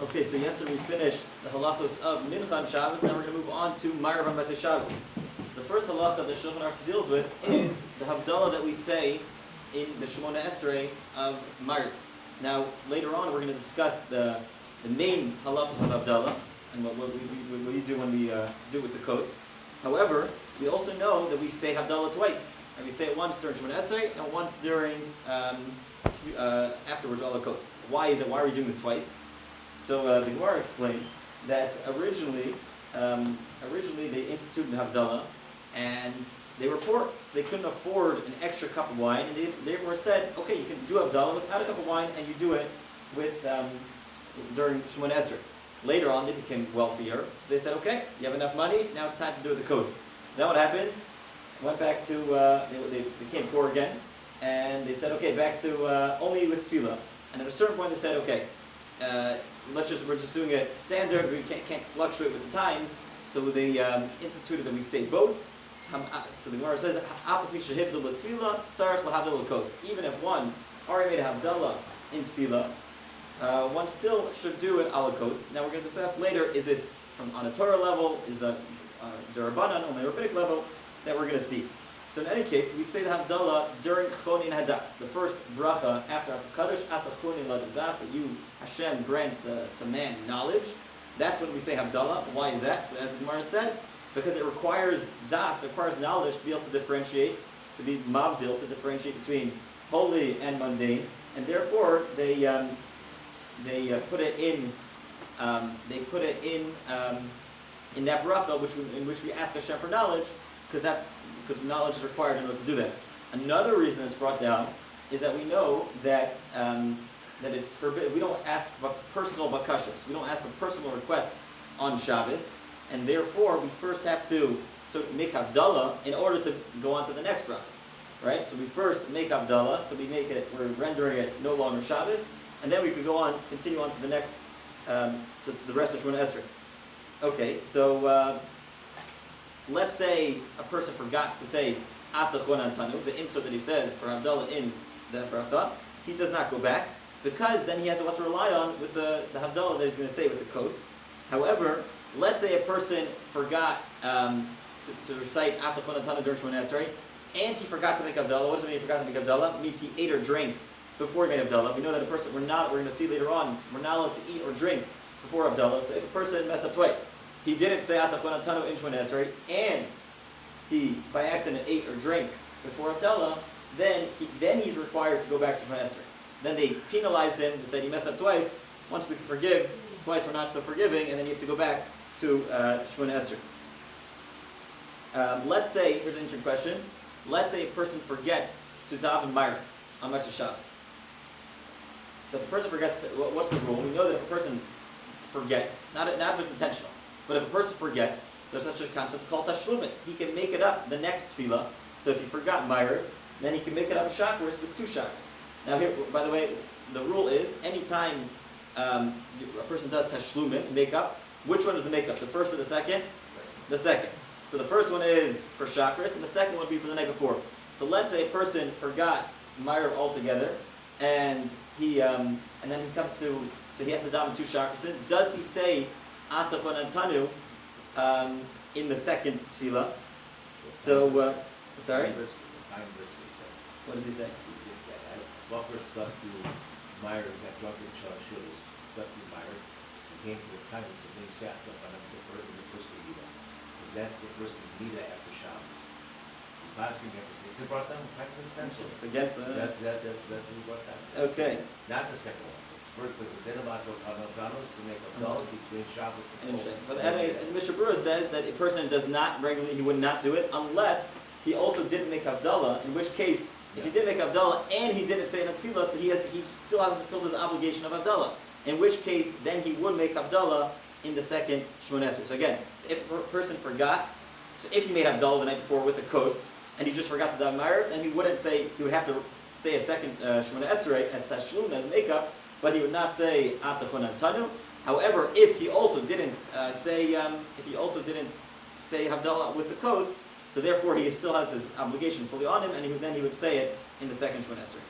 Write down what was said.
Okay, so yesterday we finished the halachos of Mincha on Shabbos. Now we're going to move on to Ma'ariv on Motzei Shabbos. So the first halacha that Shulchan Aruch deals with is the Havdalah that we say in the Shemoneh Esrei of Ma'ariv. Now later on we're going to discuss the main halachos of Havdalah and what we do when we do it with the kos. However, we also know that we say Havdalah twice. And we say it once during Shemoneh Esrei and once during afterwards all the kos. Why is it? Why are we doing this twice? So the Gemara explains that originally they instituted Havdalah, and they were poor, so they couldn't afford an extra cup of wine, and they therefore said, okay, you can do Havdalah without a cup of wine, and you do it with during Shemoneh Esrei. Later on, they became wealthier, so they said, okay, you have enough money, now it's time to do it with the kos. Then what happened? Went back to they became poor again, and they said, okay, back to only with tefillah. And at a certain point, they said, okay. We're just doing it standard. We can't fluctuate with the times, so they instituted that we say both. So the Gemara says, even if one already made a havdalah in tefillah, one still should do it ala kos. Now we're going to discuss later: is this on a Torah level, is a derabanan on a rabbinic level that we're going to see. So in any case, we say the Havdalah during Chonen Hadas, the first bracha after Atah Chonen that you, Hashem, grants to man knowledge. That's when we say Havdalah. Why is that? So as the Gemara says, because it requires das, it requires knowledge to be able to differentiate, to be mavdil, to differentiate between holy and mundane, and therefore they put it in in that bracha, in which we ask Hashem for knowledge, because knowledge is required in order to do that. Another reason it's brought down is that we know that that it's forbidden. We don't ask for personal bakashas. We don't ask for personal requests on Shabbos, and therefore we first have to make Havdalah in order to go on to the next bracha, right? So we first make Havdalah, so we're rendering it no longer Shabbos, and then we could continue on to the next, to the rest of Shemoneh Esrei. Okay, so. Let's say a person forgot to say Atah Chonen, the insert that he says for Havdalah in the bracha. He does not go back, because then he has what to rely on with the Havdalah that he's going to say with the kos. However, let's say a person forgot to recite Atah Chonen during Shemoneh Esrei, and he forgot to make Havdalah. What does it mean he forgot to make Havdalah? It means he ate or drank before he made Havdalah. We know that a person, we're going to see later on, we're not allowed to eat or drink before Havdalah. So if a person messed up twice, he didn't say Atah Chonen in Shemoneh Esrei, and he by accident ate or drank before Havdalah, then he's required to go back to Shemoneh Esrei. Then they penalized him. They said he messed up twice. Once we can forgive, twice we're not so forgiving, and then you have to go back to Shemoneh Esrei. Let's say, here's an interesting question. Let's say a person forgets to daven Ma'ariv on Motzei Shabbos. So if a person forgets, what's the rule? We know that if a person forgets, not if it's intentional, but if a person forgets, there's such a concept called tashlumim. He can make it up the next tefillah. So if he forgot Ma'ariv, then he can make it up shabbos with two shabbos. Now here, by the way, the rule is anytime a person does tashlumim, make up, which one is the makeup? The first or the second? The second. So the first one is for shabbos, and the second one would be for the night before. So let's say a person forgot Ma'ariv altogether, and then he comes to, so he has to daven two shabbos. Does he say Atah Chonen in the second tefillah? So, sorry? What does he say? He said that Bachar slept through Ma'ariv, got drunk in Shabbos, slept through Ma'ariv, and came to the time and said, maybe say Atah Chonen in the first Megillah. Because that's the first Megillah after Shabbos. The Paskin got to say, it's brought down, kind of essential. It's against the... That's what he brought down. Okay. Not the second one. Because the din of Atah Chonen is to make a Havdalah between Shabbos and Kol. But the Mishnah Berurah says that a person does not regularly, he would not do it unless he also didn't make Havdalah, in which case, if he did make Havdalah and he didn't say it in tefillah, so he still hasn't fulfilled his obligation of Havdalah. In which case, then he would make Havdalah in the second Shemoneh Esrei. So again, if a person forgot, so if he made Havdalah the night before with a kos, and he just forgot to daven Ma'ariv, then he would have to say a second Shemoneh Esrei as tashlum, as makeup, but he would not say Atah Chonen. However, if he also didn't say Havdalah with the kos, so therefore he still has his obligation fully on him, and then he would say it in the second Shemoneh Esrei.